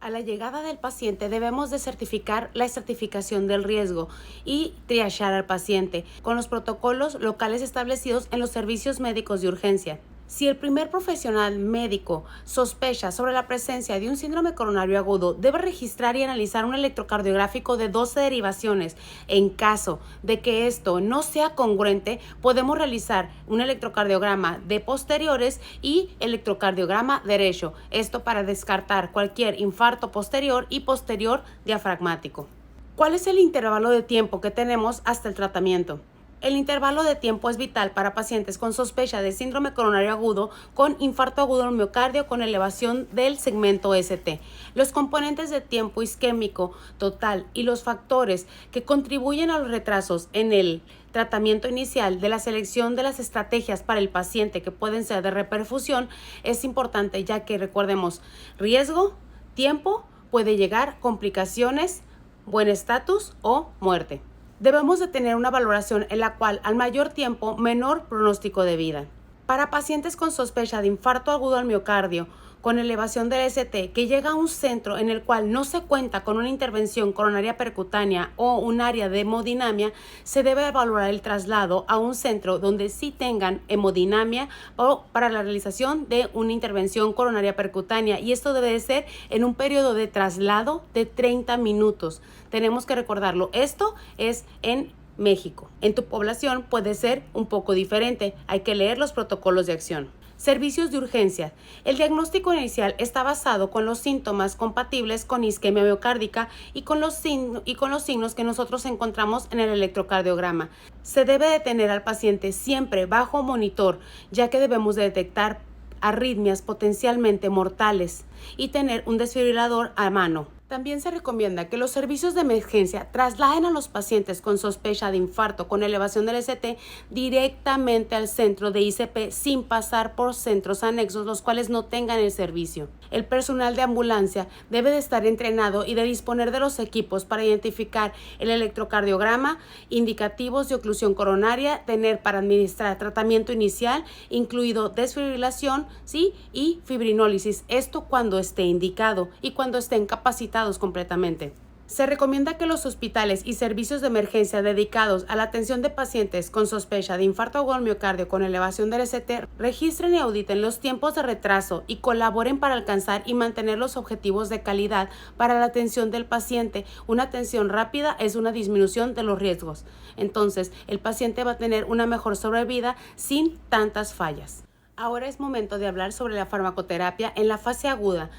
A la llegada del paciente debemos de certificar la estratificación del riesgo y triachar al paciente con los protocolos locales establecidos en los servicios médicos de urgencia. Si el primer profesional médico sospecha sobre la presencia de un síndrome coronario agudo, debe registrar y analizar un electrocardiográfico de 12 derivaciones. En caso de que esto no sea congruente, podemos realizar un electrocardiograma de posteriores y electrocardiograma derecho. Esto para descartar cualquier infarto posterior y posterior diafragmático. ¿Cuál es el intervalo de tiempo que tenemos hasta el tratamiento? El intervalo de tiempo es vital para pacientes con sospecha de síndrome coronario agudo con infarto agudo del miocardio con elevación del segmento ST. Los componentes de tiempo isquémico total y los factores que contribuyen a los retrasos en el tratamiento inicial de la selección de las estrategias para el paciente que pueden ser de reperfusión es importante, ya que recordemos, riesgo, tiempo, puede llegar complicaciones, buen estatus o muerte. Debemos de tener una valoración en la cual al mayor tiempo, menor pronóstico de vida. Para pacientes con sospecha de infarto agudo al miocardio con elevación del ST que llega a un centro en el cual no se cuenta con una intervención coronaria percutánea o un área de hemodinamia, se debe valorar el traslado a un centro donde sí tengan hemodinamia o para la realización de una intervención coronaria percutánea, y esto debe de ser en un periodo de traslado de 30 minutos. Tenemos que recordarlo, esto es en México. En tu población puede ser un poco diferente, hay que leer los protocolos de acción. Servicios de urgencia. El diagnóstico inicial está basado con los síntomas compatibles con isquemia miocárdica y con los signos que nosotros encontramos en el electrocardiograma. Se debe de tener al paciente siempre bajo monitor, ya que debemos de detectar arritmias potencialmente mortales y tener un desfibrilador a mano. También se recomienda que los servicios de emergencia trasladen a los pacientes con sospecha de infarto con elevación del ST directamente al centro de ICP sin pasar por centros anexos los cuales no tengan el servicio. El personal de ambulancia debe de estar entrenado y de disponer de los equipos para identificar el electrocardiograma, indicativos de oclusión coronaria, tener para administrar tratamiento inicial, incluido desfibrilación, ¿sí? Y fibrinólisis. Esto cuando esté indicado y cuando estén capacitados completamente. Se recomienda que los hospitales y servicios de emergencia dedicados a la atención de pacientes con sospecha de infarto agudo al miocardio con elevación del ST registren y auditen los tiempos de retraso y colaboren para alcanzar y mantener los objetivos de calidad para la atención del paciente. Una atención rápida es una disminución de los riesgos. Entonces, el paciente va a tener una mejor sobrevida sin tantas fallas. Ahora es momento de hablar sobre la farmacoterapia en la fase aguda.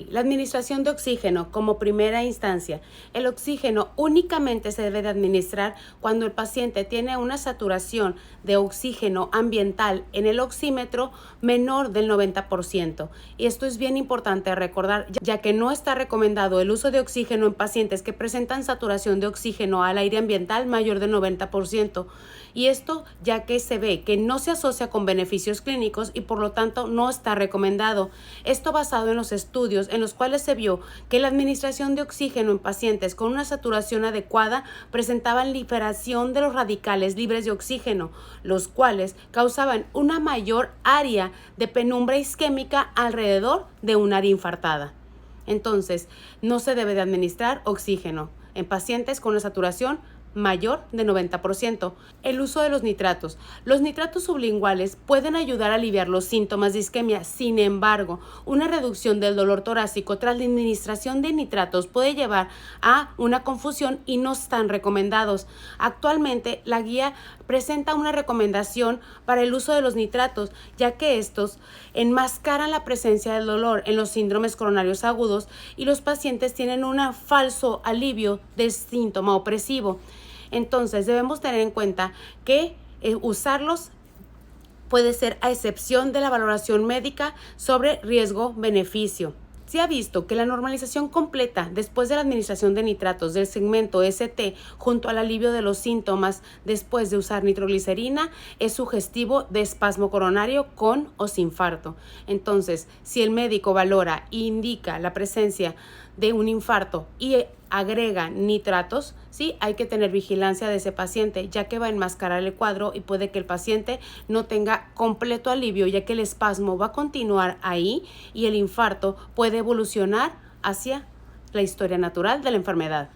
La administración de oxígeno como primera instancia. El oxígeno únicamente se debe de administrar cuando el paciente tiene una saturación de oxígeno ambiental en el oxímetro menor del 90%. Y esto es bien importante recordar, ya que no está recomendado el uso de oxígeno en pacientes que presentan saturación de oxígeno al aire ambiental mayor del 90%. Y esto ya que se ve que no se asocia con beneficios clínicos y por lo tanto no está recomendado. Esto basado en los estudios en los cuales se vio que la administración de oxígeno en pacientes con una saturación adecuada presentaban liberación de los radicales libres de oxígeno, los cuales causaban una mayor área de penumbra isquémica alrededor de un área infartada. Entonces, no se debe de administrar oxígeno en pacientes con una saturación mayor de 90%. El uso de los nitratos. Los nitratos sublinguales pueden ayudar a aliviar los síntomas de isquemia. Sin embargo, una reducción del dolor torácico tras la administración de nitratos puede llevar a una confusión y no están recomendados. Actualmente, la guía presenta una recomendación para el uso de los nitratos, ya que estos enmascaran la presencia del dolor en los síndromes coronarios agudos y los pacientes tienen un falso alivio del síntoma opresivo. Entonces debemos tener en cuenta que usarlos puede ser a excepción de la valoración médica sobre riesgo-beneficio. Se ha visto que la normalización completa después de la administración de nitratos del segmento ST junto al alivio de los síntomas después de usar nitroglicerina es sugestivo de espasmo coronario con o sin infarto. Entonces, si el médico valora e indica la presencia de un infarto y agrega nitratos, sí, hay que tener vigilancia de ese paciente, ya que va a enmascarar el cuadro y puede que el paciente no tenga completo alivio, ya que el espasmo va a continuar ahí y el infarto puede evolucionar hacia la historia natural de la enfermedad.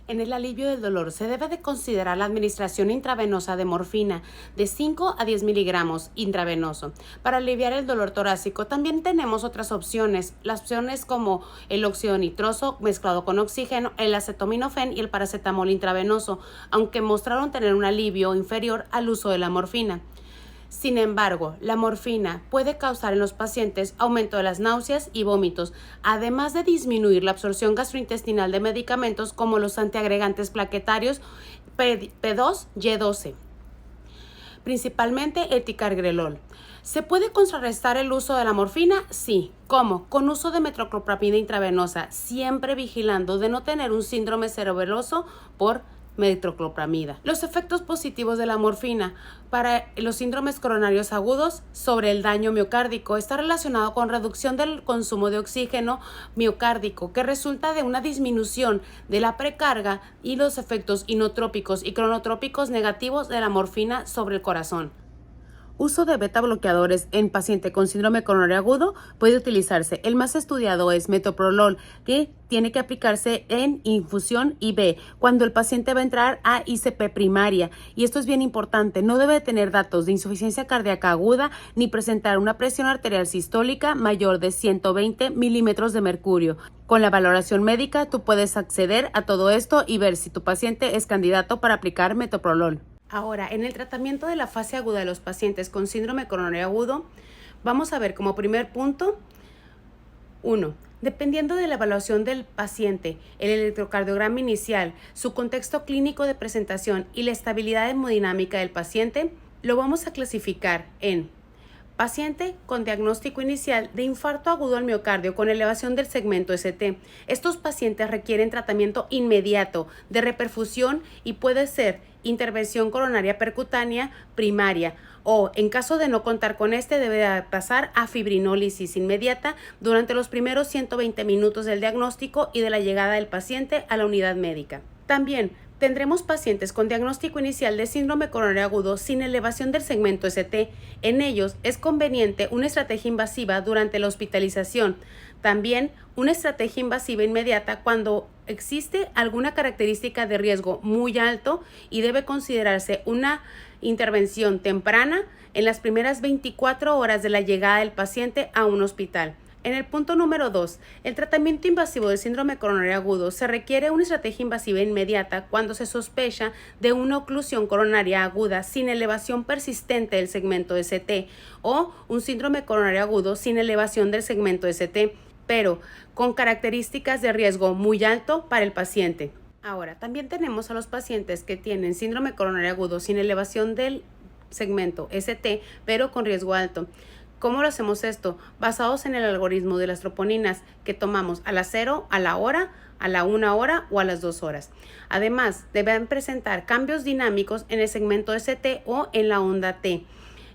En el alivio del dolor se debe de considerar la administración intravenosa de morfina de 5 a 10 miligramos intravenoso. Para aliviar el dolor torácico también tenemos otras opciones, las opciones como el óxido nitroso mezclado con oxígeno, el acetaminofén y el paracetamol intravenoso, aunque mostraron tener un alivio inferior al uso de la morfina. Sin embargo, la morfina puede causar en los pacientes aumento de las náuseas y vómitos, además de disminuir la absorción gastrointestinal de medicamentos como los antiagregantes plaquetarios P2Y12, principalmente el ticagrelol. ¿Se puede contrarrestar el uso de la morfina? Sí. ¿Cómo? Con uso de metoclopramida intravenosa, siempre vigilando de no tener un síndrome cerebroso por metoclopramida. Los efectos positivos de la morfina para los síndromes coronarios agudos sobre el daño miocárdico está relacionado con reducción del consumo de oxígeno miocárdico, que resulta de una disminución de la precarga y los efectos inotrópicos y cronotrópicos negativos de la morfina sobre el corazón. Uso de beta bloqueadores en paciente con síndrome coronario agudo puede utilizarse. El más estudiado es metoprolol, que tiene que aplicarse en infusión IV cuando el paciente va a entrar a ICP primaria. Y esto es bien importante, no debe tener datos de insuficiencia cardíaca aguda ni presentar una presión arterial sistólica mayor de 120 milímetros de mercurio. Con la valoración médica tú puedes acceder a todo esto y ver si tu paciente es candidato para aplicar metoprolol. Ahora, en el tratamiento de la fase aguda de los pacientes con síndrome coronario agudo, vamos a ver como primer punto, 1. Dependiendo de la evaluación del paciente, el electrocardiograma inicial, su contexto clínico de presentación y la estabilidad hemodinámica del paciente, lo vamos a clasificar en paciente con diagnóstico inicial de infarto agudo al miocardio con elevación del segmento ST. Estos pacientes requieren tratamiento inmediato de reperfusión y puede ser intervención coronaria percutánea primaria o, en caso de no contar con debe pasar a fibrinólisis inmediata durante los primeros 120 minutos del diagnóstico y de la llegada del paciente a la unidad médica. También tendremos pacientes con diagnóstico inicial de síndrome coronario agudo sin elevación del segmento ST. En ellos es conveniente una estrategia invasiva durante la hospitalización. También una estrategia invasiva inmediata cuando existe alguna característica de riesgo muy alto y debe considerarse una intervención temprana en las primeras 24 horas de la llegada del paciente a un hospital. En el punto número 2, el tratamiento invasivo del síndrome coronario agudo se requiere una estrategia invasiva inmediata cuando se sospecha de una oclusión coronaria aguda sin elevación persistente del segmento ST o un síndrome coronario agudo sin elevación del segmento ST, pero con características de riesgo muy alto para el paciente. Ahora, también tenemos a los pacientes que tienen síndrome coronario agudo sin elevación del segmento ST, pero con riesgo alto. ¿Cómo lo hacemos esto? Basados en el algoritmo de las troponinas que tomamos a las 0, a la hora, a la 1 hora o a las 2 horas. Además, deben presentar cambios dinámicos en el segmento ST o en la onda T.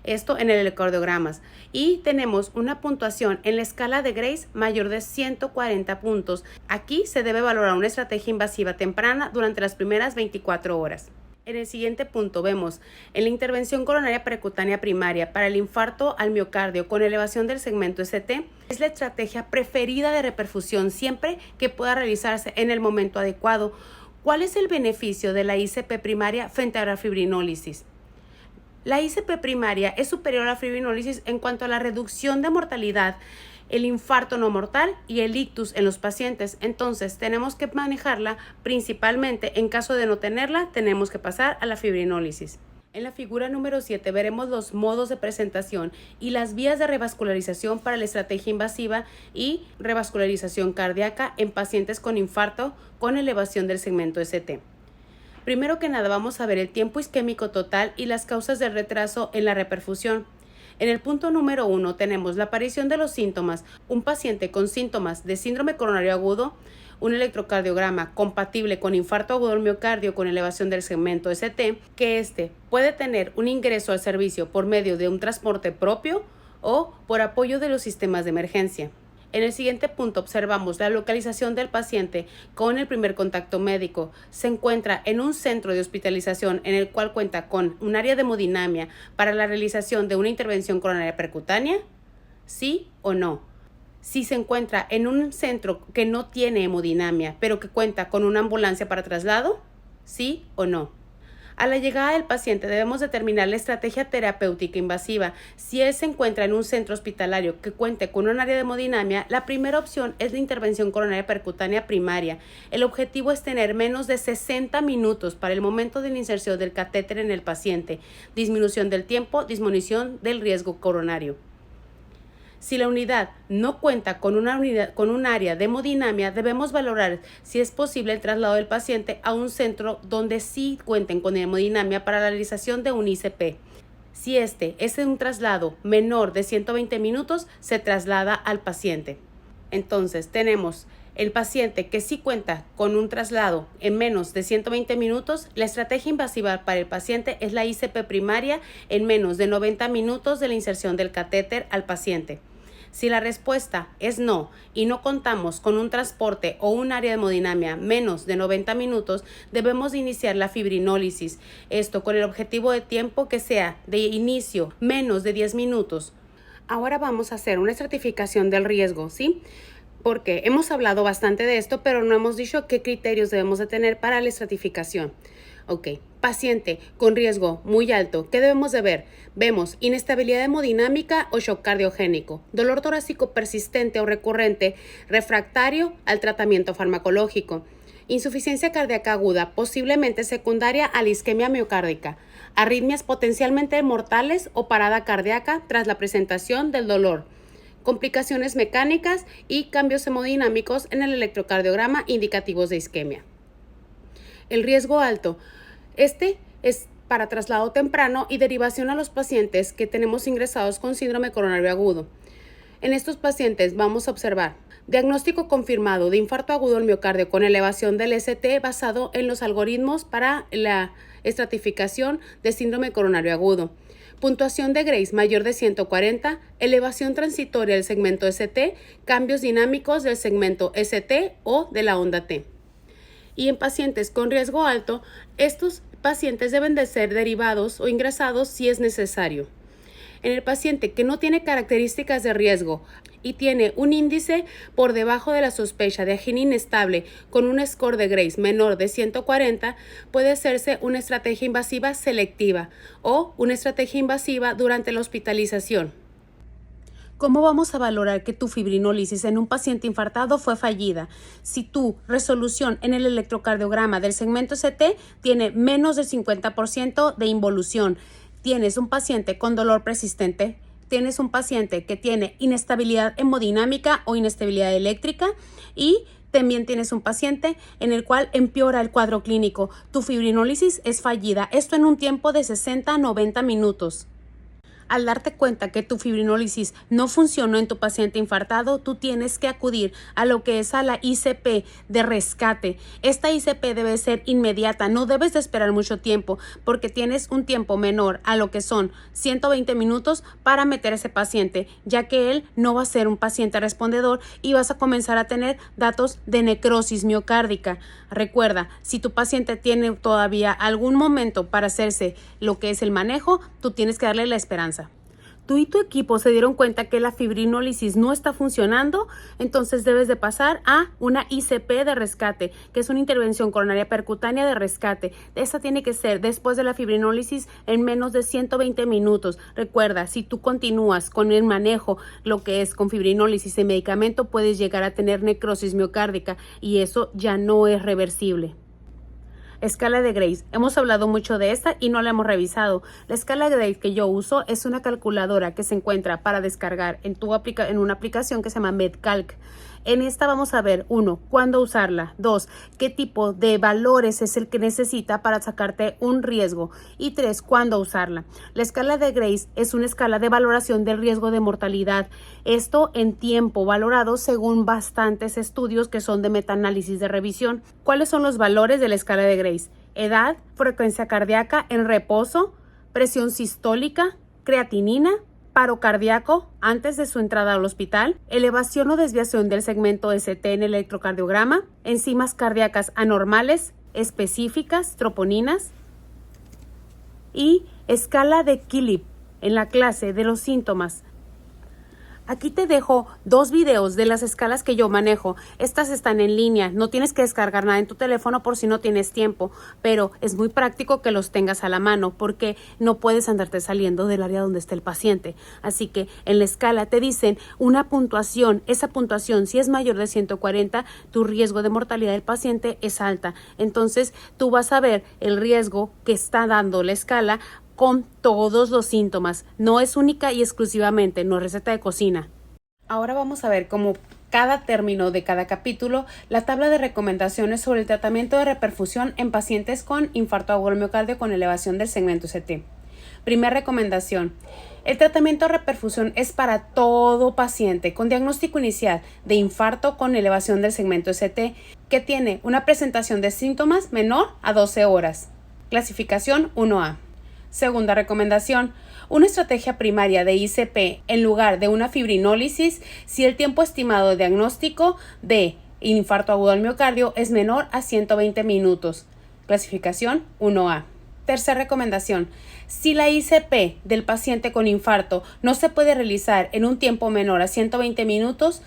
Esto en el electrocardiogramas. Y tenemos una puntuación en la escala de Grace mayor de 140 puntos. Aquí se debe valorar una estrategia invasiva temprana durante las primeras 24 horas. En el siguiente punto vemos en la intervención coronaria percutánea primaria para el infarto al miocardio con elevación del segmento ST, es la estrategia preferida de reperfusión siempre que pueda realizarse en el momento adecuado. ¿Cuál es el beneficio de la ICP primaria frente a la fibrinólisis? La ICP primaria es superior a la fibrinólisis en cuanto a la reducción de mortalidad, el infarto no mortal y el ictus en los pacientes. Entonces tenemos que manejarla principalmente. En caso de no tenerla, tenemos que pasar a la fibrinólisis. En la figura número 7 veremos los modos de presentación y las vías de revascularización para la estrategia invasiva y revascularización cardíaca en pacientes con infarto con elevación del segmento ST. Primero que nada vamos a ver el tiempo isquémico total y las causas del retraso en la reperfusión. En el punto número 1 tenemos la aparición de los síntomas. Un paciente con síntomas de síndrome coronario agudo, un electrocardiograma compatible con infarto agudo del miocardio con elevación del segmento ST, que puede tener un ingreso al servicio por medio de un transporte propio o por apoyo de los sistemas de emergencia. En el siguiente punto observamos la localización del paciente con el primer contacto médico. Se encuentra en un centro de hospitalización en el cual cuenta con un área de hemodinamia para la realización de una intervención coronaria percutánea, ¿sí o no? Si se encuentra en un centro que no tiene hemodinamia, pero que cuenta con una ambulancia para traslado, ¿sí o no? A la llegada del paciente debemos determinar la estrategia terapéutica invasiva. Si él se encuentra en un centro hospitalario que cuente con un área de hemodinamia, la primera opción es la intervención coronaria percutánea primaria. El objetivo es tener menos de 60 minutos para el momento de la inserción del catéter en el paciente, disminución del tiempo, disminución del riesgo coronario. Si la unidad no cuenta con un área de hemodinamia, debemos valorar si es posible el traslado del paciente a un centro donde sí cuenten con hemodinamia para la realización de un ICP. Si este es un traslado menor de 120 minutos, se traslada al paciente. Entonces, tenemos el paciente que sí cuenta con un traslado en menos de 120 minutos, la estrategia invasiva para el paciente es la ICP primaria en menos de 90 minutos de la inserción del catéter al paciente. Si la respuesta es no y no contamos con un transporte o un área de hemodinamia menos de 90 minutos, debemos iniciar la fibrinólisis. Esto con el objetivo de tiempo que sea de inicio menos de 10 minutos. Ahora vamos a hacer una estratificación del riesgo, ¿sí? Porque hemos hablado bastante de esto, pero no hemos dicho qué criterios debemos de tener para la estratificación. Ok, paciente con riesgo muy alto, ¿qué debemos de ver? Vemos inestabilidad hemodinámica o shock cardiogénico, dolor torácico persistente o recurrente, refractario al tratamiento farmacológico, insuficiencia cardíaca aguda, posiblemente secundaria a la isquemia miocárdica, arritmias potencialmente mortales o parada cardíaca tras la presentación del dolor, complicaciones mecánicas y cambios hemodinámicos en el electrocardiograma indicativos de isquemia. El riesgo alto. Este es para traslado temprano y derivación a los pacientes que tenemos ingresados con síndrome coronario agudo. En estos pacientes vamos a observar diagnóstico confirmado de infarto agudo del miocardio con elevación del ST basado en los algoritmos para la estratificación de síndrome coronario agudo. Puntuación de Grace mayor de 140, elevación transitoria del segmento ST, cambios dinámicos del segmento ST o de la onda T. Y en pacientes con riesgo alto, estos pacientes deben de ser derivados o ingresados si es necesario. En el paciente que no tiene características de riesgo y tiene un índice por debajo de la sospecha de angina inestable con un score de Grace menor de 140, puede hacerse una estrategia invasiva selectiva o una estrategia invasiva durante la hospitalización. ¿Cómo vamos a valorar que tu fibrinólisis en un paciente infartado fue fallida? Si tu resolución en el electrocardiograma del segmento ST tiene menos del 50% de involución, tienes un paciente con dolor persistente, tienes un paciente que tiene inestabilidad hemodinámica o inestabilidad eléctrica y también tienes un paciente en el cual empeora el cuadro clínico. Tu fibrinólisis es fallida, esto en un tiempo de 60 a 90 minutos. Al darte cuenta que tu fibrinólisis no funcionó en tu paciente infartado, tú tienes que acudir a lo que es a la ICP de rescate. Esta ICP debe ser inmediata, no debes de esperar mucho tiempo porque tienes un tiempo menor a lo que son 120 minutos para meter a ese paciente, ya que él no va a ser un paciente respondedor y vas a comenzar a tener datos de necrosis miocárdica. Recuerda, si tu paciente tiene todavía algún momento para hacerse lo que es el manejo, tú tienes que darle la esperanza. Tú y tu equipo se dieron cuenta que la fibrinólisis no está funcionando, entonces debes de pasar a una ICP de rescate, que es una intervención coronaria percutánea de rescate. Esta tiene que ser después de la fibrinólisis en menos de 120 minutos. Recuerda, si tú continúas con el manejo, lo que es con fibrinólisis y medicamento, puedes llegar a tener necrosis miocárdica y eso ya no es reversible. Escala de Grace. Hemos hablado mucho de esta y no la hemos revisado. La escala de Grace que yo uso es una calculadora que se encuentra para descargar en una aplicación que se llama MedCalc. En esta vamos a ver, 1, cuándo usarla, 2, qué tipo de valores es el que necesita para sacarte un riesgo y 3, cuándo usarla. La escala de Grace es una escala de valoración del riesgo de mortalidad. Esto en tiempo valorado según bastantes estudios que son de metaanálisis de revisión. ¿Cuáles son los valores de la escala de Grace? Edad, frecuencia cardíaca en reposo, presión sistólica, creatinina, paro cardíaco antes de su entrada al hospital, elevación o desviación del segmento ST en el electrocardiograma, enzimas cardíacas anormales, específicas, troponinas y escala de Killip en la clase de los síntomas. Aquí te dejo 2 videos de las escalas que yo manejo. Estas están en línea, no tienes que descargar nada en tu teléfono por si no tienes tiempo, pero es muy práctico que los tengas a la mano porque no puedes andarte saliendo del área donde esté el paciente. Así que en la escala te dicen una puntuación, esa puntuación si es mayor de 140, tu riesgo de mortalidad del paciente es alta. Entonces tú vas a ver el riesgo que está dando la escala con todos los síntomas. No es única y exclusivamente, no es receta de cocina. Ahora vamos a ver cómo cada término de cada capítulo, la tabla de recomendaciones sobre el tratamiento de reperfusión en pacientes con infarto agudo del miocardio con elevación del segmento ST. Primera recomendación. El tratamiento de reperfusión es para todo paciente con diagnóstico inicial de infarto con elevación del segmento ST que tiene una presentación de síntomas menor a 12 horas. Clasificación 1A. Segunda recomendación, una estrategia primaria de ICP en lugar de una fibrinólisis si el tiempo estimado de diagnóstico de infarto agudo del miocardio es menor a 120 minutos. Clasificación 1A. Tercera recomendación, si la ICP del paciente con infarto no se puede realizar en un tiempo menor a 120 minutos,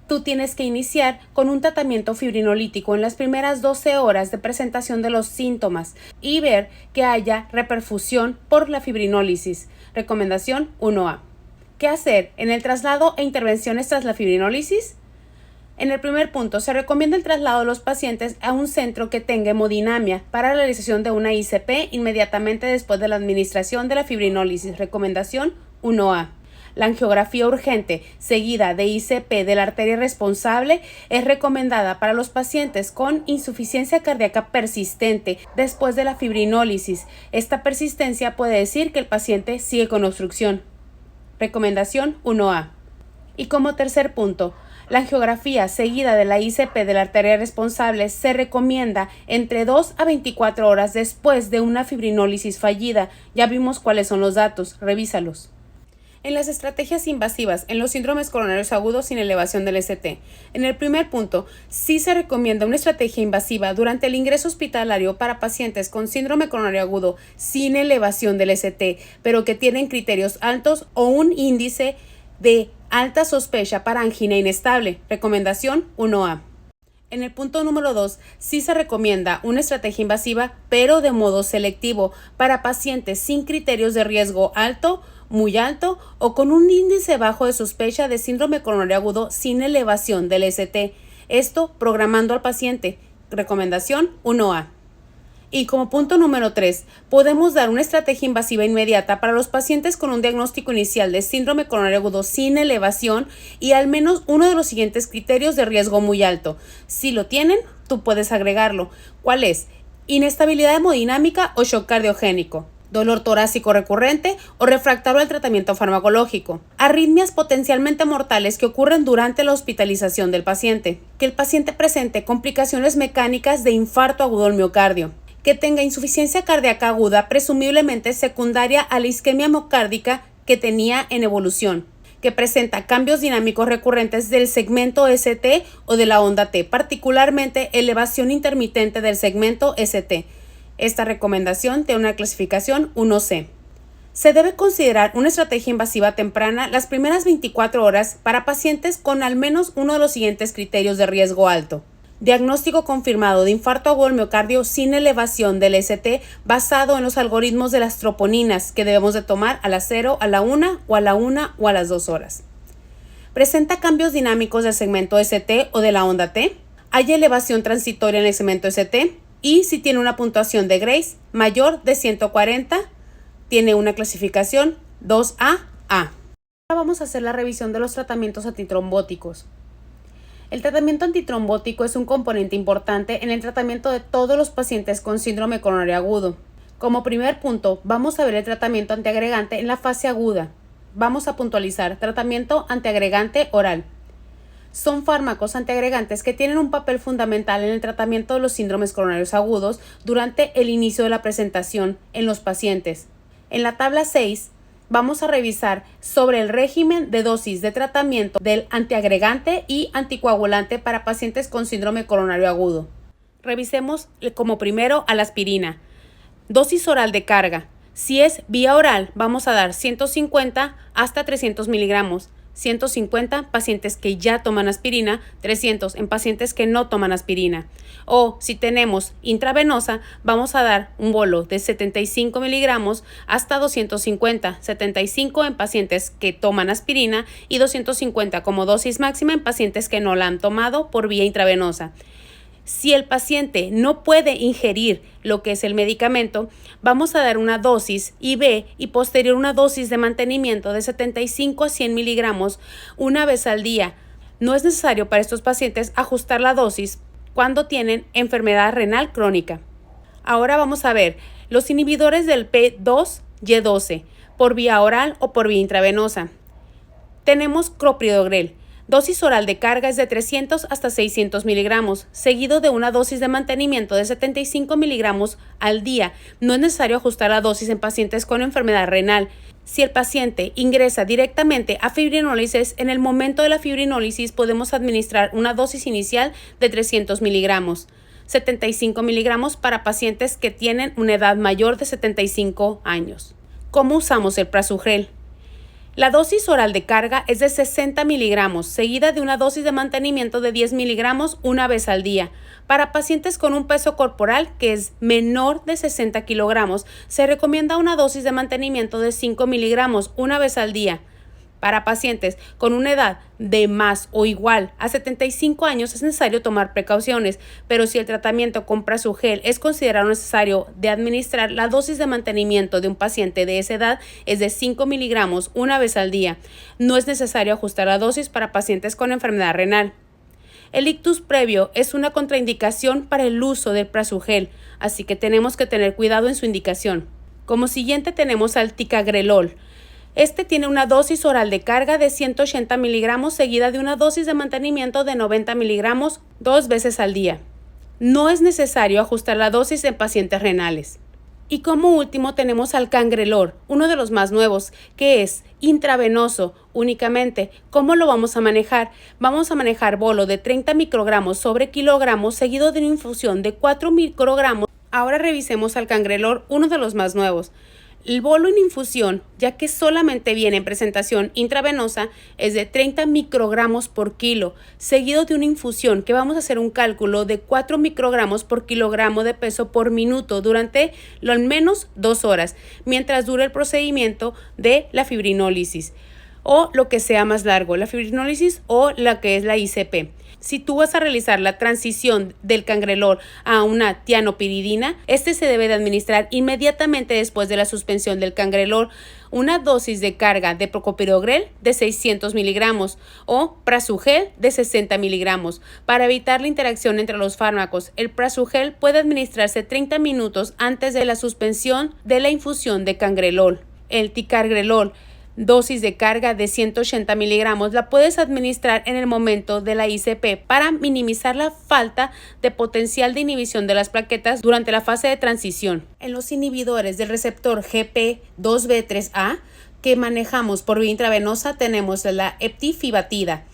tú tienes que iniciar con un tratamiento fibrinolítico en las primeras 12 horas de presentación de los síntomas y ver que haya reperfusión por la fibrinólisis. Recomendación 1A. ¿Qué hacer en el traslado e intervenciones tras la fibrinólisis? En el primer punto, se recomienda el traslado de los pacientes a un centro que tenga hemodinamia para la realización de una ICP inmediatamente después de la administración de la fibrinólisis. Recomendación 1A. La angiografía urgente seguida de ICP de la arteria responsable es recomendada para los pacientes con insuficiencia cardíaca persistente después de la fibrinólisis. Esta persistencia puede decir que el paciente sigue con obstrucción. Recomendación 1A. Y como tercer punto, la angiografía seguida de la ICP de la arteria responsable se recomienda entre 2 a 24 horas después de una fibrinólisis fallida. Ya vimos cuáles son los datos, revísalos. En las estrategias invasivas en los síndromes coronarios agudos sin elevación del ST. En el primer punto, sí se recomienda una estrategia invasiva durante el ingreso hospitalario para pacientes con síndrome coronario agudo sin elevación del ST, pero que tienen criterios altos o un índice de alta sospecha para angina inestable. Recomendación 1A. En el punto número 2, sí se recomienda una estrategia invasiva, pero de modo selectivo, para pacientes sin criterios de riesgo alto, muy alto o con un índice bajo de sospecha de síndrome coronario agudo sin elevación del ST. Esto programando al paciente. Recomendación 1A. Y como punto número 3, podemos dar una estrategia invasiva inmediata para los pacientes con un diagnóstico inicial de síndrome coronario agudo sin elevación y al menos uno de los siguientes criterios de riesgo muy alto. Si lo tienen, tú puedes agregarlo. ¿Cuál es? Inestabilidad hemodinámica o shock cardiogénico. Dolor torácico recurrente o refractario al tratamiento farmacológico, arritmias potencialmente mortales que ocurren durante la hospitalización del paciente, que el paciente presente complicaciones mecánicas de infarto agudo del miocardio, que tenga insuficiencia cardíaca aguda presumiblemente secundaria a la isquemia miocárdica que tenía en evolución, que presenta cambios dinámicos recurrentes del segmento ST o de la onda T, particularmente elevación intermitente del segmento ST. Esta recomendación tiene una clasificación 1C. Se debe considerar una estrategia invasiva temprana las primeras 24 horas para pacientes con al menos uno de los siguientes criterios de riesgo alto. Diagnóstico confirmado de infarto agudo del miocardio sin elevación del ST basado en los algoritmos de las troponinas que debemos de tomar a las 0, a la 1 o a la 1 o a las 2 horas. Presenta cambios dinámicos del segmento ST o de la onda T. Hay elevación transitoria en el segmento ST. Y si tiene una puntuación de Grace mayor de 140, tiene una clasificación 2A. Ahora vamos a hacer la revisión de los tratamientos antitrombóticos. El tratamiento antitrombótico es un componente importante en el tratamiento de todos los pacientes con síndrome coronario agudo. Como primer punto, vamos a ver el tratamiento antiagregante en la fase aguda. Vamos a puntualizar tratamiento antiagregante oral. Son fármacos antiagregantes que tienen un papel fundamental en el tratamiento de los síndromes coronarios agudos durante el inicio de la presentación en los pacientes. En la tabla 6 vamos a revisar sobre el régimen de dosis de tratamiento del antiagregante y anticoagulante para pacientes con síndrome coronario agudo. Revisemos como primero a la aspirina. Dosis oral de carga. Si es vía oral, vamos a dar 150 hasta 300 miligramos. 150 pacientes que ya toman aspirina, 300 en pacientes que no toman aspirina. O si tenemos intravenosa, vamos a dar un bolo de 75 miligramos hasta 250, 75 en pacientes que toman aspirina y 250 como dosis máxima en pacientes que no la han tomado por vía intravenosa. Si el paciente no puede ingerir lo que es el medicamento, vamos a dar una dosis IV y posterior una dosis de mantenimiento de 75 a 100 miligramos una vez al día. No es necesario para estos pacientes ajustar la dosis cuando tienen enfermedad renal crónica. Ahora vamos a ver los inhibidores del P2Y12 por vía oral o por vía intravenosa. Tenemos clopidogrel. Dosis oral de carga es de 300 hasta 600 miligramos, seguido de una dosis de mantenimiento de 75 miligramos al día. No es necesario ajustar la dosis en pacientes con enfermedad renal. Si el paciente ingresa directamente a fibrinólisis, en el momento de la fibrinólisis podemos administrar una dosis inicial de 300 miligramos. 75 miligramos para pacientes que tienen una edad mayor de 75 años. ¿Cómo usamos el prasugrel? La dosis oral de carga es de 60 miligramos, seguida de una dosis de mantenimiento de 10 miligramos una vez al día. Para pacientes con un peso corporal que es menor de 60 kilogramos, se recomienda una dosis de mantenimiento de 5 miligramos una vez al día. Para pacientes con una edad de más o igual a 75 años es necesario tomar precauciones, pero si el tratamiento con prasugrel es considerado necesario de administrar, la dosis de mantenimiento de un paciente de esa edad es de 5 miligramos una vez al día. No es necesario ajustar la dosis para pacientes con enfermedad renal. El ictus previo es una contraindicación para el uso del prasugrel, así que tenemos que tener cuidado en su indicación. Como siguiente tenemos al ticagrelol. Este tiene una dosis oral de carga de 180 miligramos seguida de una dosis de mantenimiento de 90 miligramos 2 veces al día. No es necesario ajustar la dosis en pacientes renales. Y como último tenemos al cangrelor, uno de los más nuevos, que es intravenoso únicamente. ¿Cómo lo vamos a manejar? Vamos a manejar bolo de 30 microgramos sobre kilogramos seguido de una infusión de 4 microgramos. Ahora revisemos al cangrelor, uno de los más nuevos. El bolo en infusión, ya que solamente viene en presentación intravenosa, es de 30 microgramos por kilo, seguido de una infusión que vamos a hacer un cálculo de 4 microgramos por kilogramo de peso por minuto durante al menos 2 horas, mientras dure el procedimiento de la fibrinólisis o lo que sea más largo, la fibrinólisis o la que es la ICP. Si tú vas a realizar la transición del cangrelor a una tianopiridina, este se debe de administrar inmediatamente después de la suspensión del cangrelor una dosis de carga de clopidogrel de 600 miligramos o prasugrel de 60 miligramos. Para evitar la interacción entre los fármacos, el prasugrel puede administrarse 30 minutos antes de la suspensión de la infusión de cangrelor. El ticagrelor, dosis de carga de 180 miligramos, la puedes administrar en el momento de la ICP para minimizar la falta de potencial de inhibición de las plaquetas durante la fase de transición. En los inhibidores del receptor GP2B3A que manejamos por vía intravenosa tenemos la eptifibatida.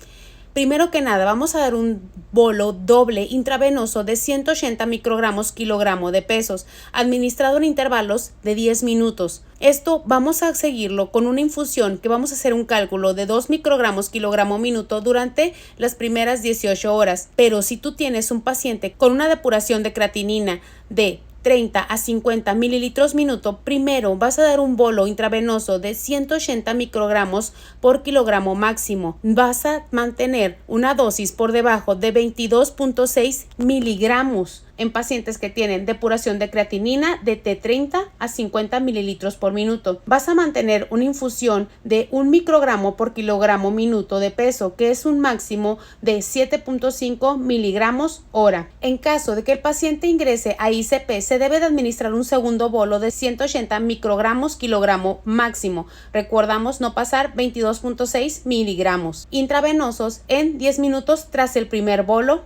Primero que nada, vamos a dar un bolo doble intravenoso de 180 microgramos kilogramo de pesos, administrado en intervalos de 10 minutos. Esto vamos a seguirlo con una infusión que vamos a hacer un cálculo de 2 microgramos kilogramo minuto durante las primeras 18 horas. Pero si tú tienes un paciente con una depuración de creatinina de 30 a 50 mililitros minuto, primero vas a dar un bolo intravenoso de 180 microgramos por kilogramo máximo. Vas a mantener una dosis por debajo de 22.6 miligramos en pacientes que tienen depuración de creatinina de 30 a 50 mililitros por minuto. Vas a mantener una infusión de 1 microgramo por kilogramo minuto de peso, que es un máximo de 7.5 miligramos hora. En caso de que el paciente ingrese a ICP, se debe de administrar un segundo bolo de 180 microgramos kilogramo máximo. Recordamos no pasar 22.6 miligramos intravenosos en 10 minutos tras el primer bolo.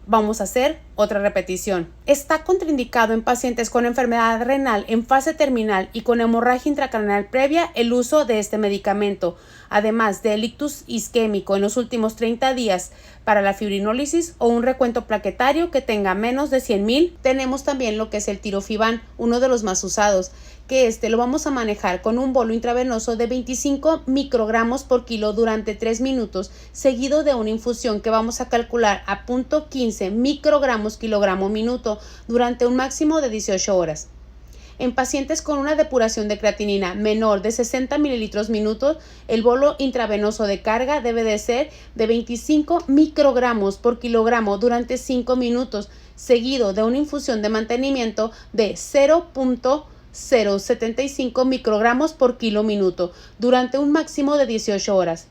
Vamos a hacer otra repetición. Está contraindicado en pacientes con enfermedad renal en fase terminal y con hemorragia intracraneal previa el uso de este medicamento, además del ictus isquémico en los últimos 30 días para la fibrinólisis o un recuento plaquetario que tenga menos de 100,000. Tenemos también lo que es el tirofiban, uno de los más usados, que lo vamos a manejar con un bolo intravenoso de 25 microgramos por kilo durante 3 minutos, seguido de una infusión que vamos a calcular a 0.15 microgramos kilogramo minuto durante un máximo de 18 horas. En pacientes con una depuración de creatinina menor de 60 mililitros minutos, el bolo intravenoso de carga debe de ser de 25 microgramos por kilogramo durante 5 minutos, seguido de una infusión de mantenimiento de 0.075 microgramos por kilo minuto durante un máximo de 18 horas.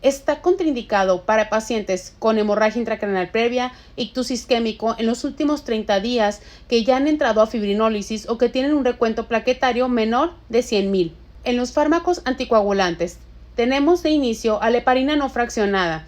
Está contraindicado para pacientes con hemorragia intracraneal previa, ictus isquémico en los últimos 30 días, que ya han entrado a fibrinólisis o que tienen un recuento plaquetario menor de 100,000. En los fármacos anticoagulantes, tenemos de inicio a la heparina no fraccionada.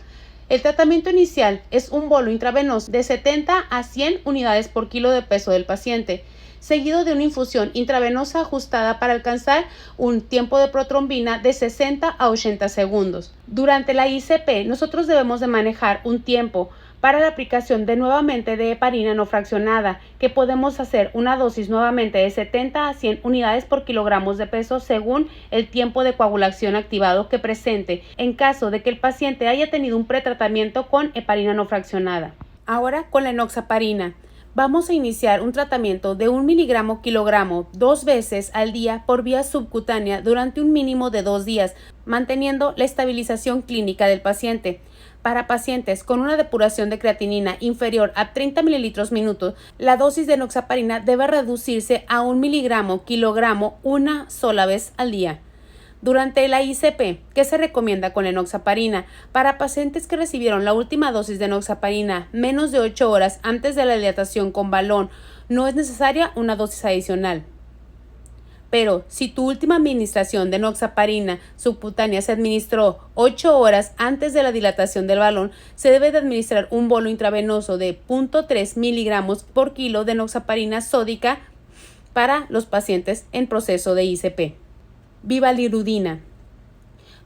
El tratamiento inicial es un bolo intravenoso de 70 a 100 unidades por kilo de peso del paciente, seguido de una infusión intravenosa ajustada para alcanzar un tiempo de protrombina de 60 a 80 segundos. Durante la ICP, nosotros debemos de manejar un tiempo para la aplicación de nuevamente de heparina no fraccionada, que podemos hacer una dosis nuevamente de 70 a 100 unidades por kilogramos de peso según el tiempo de coagulación activado que presente, en caso de que el paciente haya tenido un pretratamiento con heparina no fraccionada. Ahora con la enoxaparina. Vamos a iniciar un tratamiento de 1 miligramo kilogramo 2 veces al día por vía subcutánea durante un mínimo de 2 días, manteniendo la estabilización clínica del paciente. Para pacientes con una depuración de creatinina inferior a 30 mililitros minutos, la dosis de enoxaparina debe reducirse a 1 miligramo kilogramo una sola vez al día. Durante la ICP, ¿qué se recomienda con la enoxaparina? Para pacientes que recibieron la última dosis de enoxaparina menos de 8 horas antes de la dilatación con balón, no es necesaria una dosis adicional. Pero si tu última administración de enoxaparina subcutánea se administró 8 horas antes de la dilatación del balón, se debe de administrar un bolo intravenoso de 0.3 miligramos por kilo de enoxaparina sódica para los pacientes en proceso de ICP. Bivalirudina.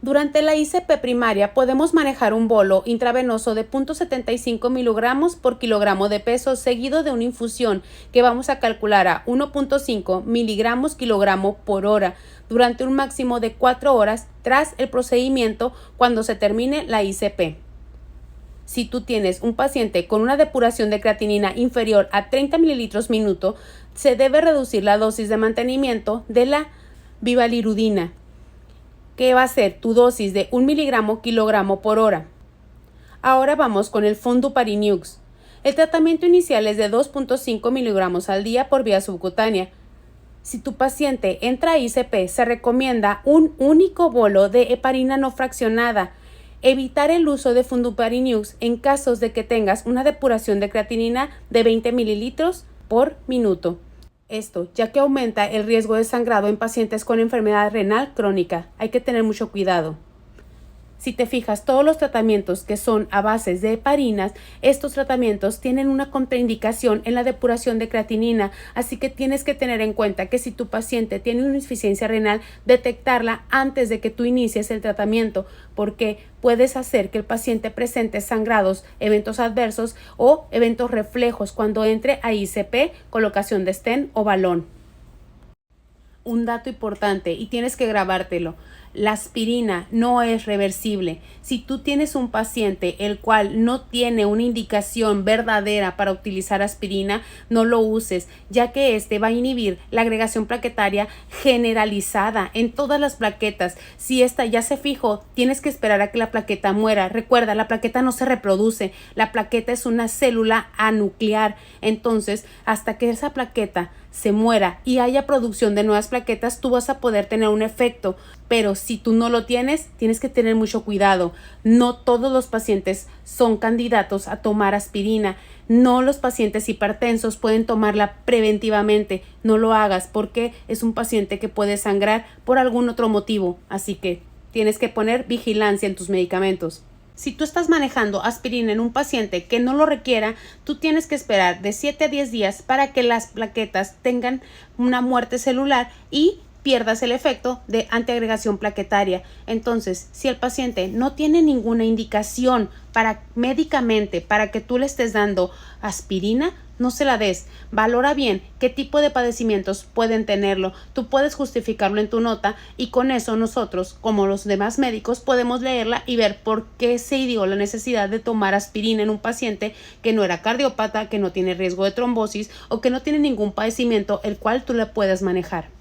Durante la ICP primaria podemos manejar un bolo intravenoso de 0.75 miligramos por kilogramo de peso seguido de una infusión que vamos a calcular a 1.5 miligramos kilogramo por hora durante un máximo de 4 horas tras el procedimiento cuando se termine la ICP. Si tú tienes un paciente con una depuración de creatinina inferior a 30 mililitros minuto, se debe reducir la dosis de mantenimiento de la bivalirudina, que va a ser tu dosis de 1 miligramo kilogramo por hora. Ahora vamos con el Fondaparinux. El tratamiento inicial es de 2.5 miligramos al día por vía subcutánea. Si tu paciente entra a ICP, se recomienda un único bolo de heparina no fraccionada. Evitar el uso de Fondaparinux en casos de que tengas una depuración de creatinina de 20 mililitros por minuto. Esto, ya que aumenta el riesgo de sangrado en pacientes con enfermedad renal crónica. Hay que tener mucho cuidado. Si te fijas, todos los tratamientos que son a bases de heparinas, estos tratamientos tienen una contraindicación en la depuración de creatinina, así que tienes que tener en cuenta que si tu paciente tiene una insuficiencia renal, detectarla antes de que tú inicies el tratamiento, porque puedes hacer que el paciente presente sangrados, eventos adversos o eventos reflejos cuando entre a ICP, colocación de stent o balón. Un dato importante y tienes que grabártelo. La aspirina no es reversible. Si tú tienes un paciente el cual no tiene una indicación verdadera para utilizar aspirina, no lo uses, ya que este va a inhibir la agregación plaquetaria generalizada en todas las plaquetas. Si esta ya se fijó, tienes que esperar a que la plaqueta muera. Recuerda, la plaqueta no se reproduce. La plaqueta es una célula anuclear. Entonces, hasta que esa plaqueta se muera y haya producción de nuevas plaquetas, tú vas a poder tener un efecto. Pero si tú no lo tienes, tienes que tener mucho cuidado. No todos los pacientes son candidatos a tomar aspirina. No los pacientes hipertensos pueden tomarla preventivamente. No lo hagas porque es un paciente que puede sangrar por algún otro motivo. Así que tienes que poner vigilancia en tus medicamentos. Si tú estás manejando aspirina en un paciente que no lo requiera, tú tienes que esperar de 7 a 10 días para que las plaquetas tengan una muerte celular y pierdas el efecto de antiagregación plaquetaria. Entonces, si el paciente no tiene ninguna indicación médicamente para que tú le estés dando aspirina, no se la des. Valora bien qué tipo de padecimientos pueden tenerlo. Tú puedes justificarlo en tu nota y con eso nosotros, como los demás médicos, podemos leerla y ver por qué se dio la necesidad de tomar aspirina en un paciente que no era cardiópata, que no tiene riesgo de trombosis o que no tiene ningún padecimiento el cual tú le puedas manejar.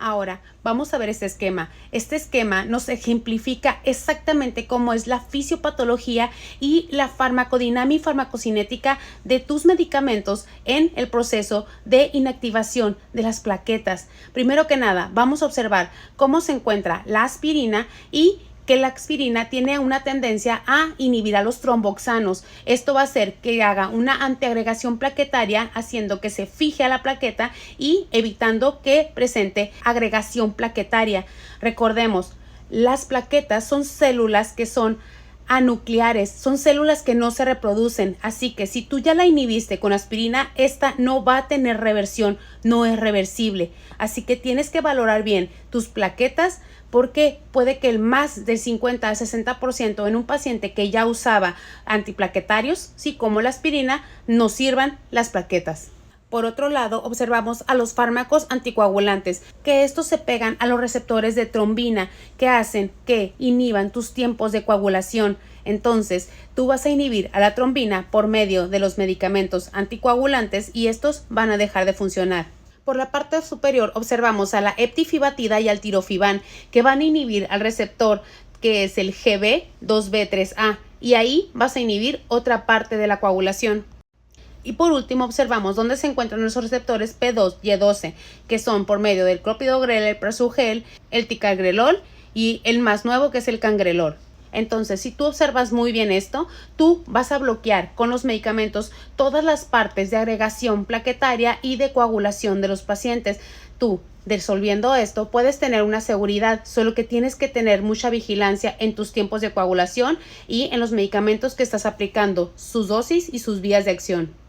Ahora, vamos a ver este esquema. Este esquema nos ejemplifica exactamente cómo es la fisiopatología y la farmacodinámica y farmacocinética de tus medicamentos en el proceso de inactivación de las plaquetas. Primero que nada, vamos a observar cómo se encuentra la aspirina y que la aspirina tiene una tendencia a inhibir a los tromboxanos. Esto va a hacer que haga una antiagregación plaquetaria, haciendo que se fije a la plaqueta y evitando que presente agregación plaquetaria. Recordemos, las plaquetas son células que son anucleares, son células que no se reproducen, así que si tú ya la inhibiste con aspirina, esta no va a tener reversión, no es reversible. Así que tienes que valorar bien tus plaquetas, porque puede que el más del 50 al 60% en un paciente que ya usaba antiplaquetarios, sí, como la aspirina, no sirvan las plaquetas. Por otro lado, observamos a los fármacos anticoagulantes, que estos se pegan a los receptores de trombina, que hacen que inhiban tus tiempos de coagulación. Entonces, tú vas a inhibir a la trombina por medio de los medicamentos anticoagulantes y estos van a dejar de funcionar. Por la parte superior observamos a la eptifibatida y al tirofiban, que van a inhibir al receptor que es el GB2B3A, y ahí vas a inhibir otra parte de la coagulación. Y por último observamos dónde se encuentran nuestros receptores P2 y E12, que son por medio del clopidogrel, el prasugrel, el ticagrelol y el más nuevo que es el cangrelor. Entonces, si tú observas muy bien esto, tú vas a bloquear con los medicamentos todas las partes de agregación plaquetaria y de coagulación de los pacientes. Tú, resolviendo esto, puedes tener una seguridad, solo que tienes que tener mucha vigilancia en tus tiempos de coagulación y en los medicamentos que estás aplicando, sus dosis y sus vías de acción.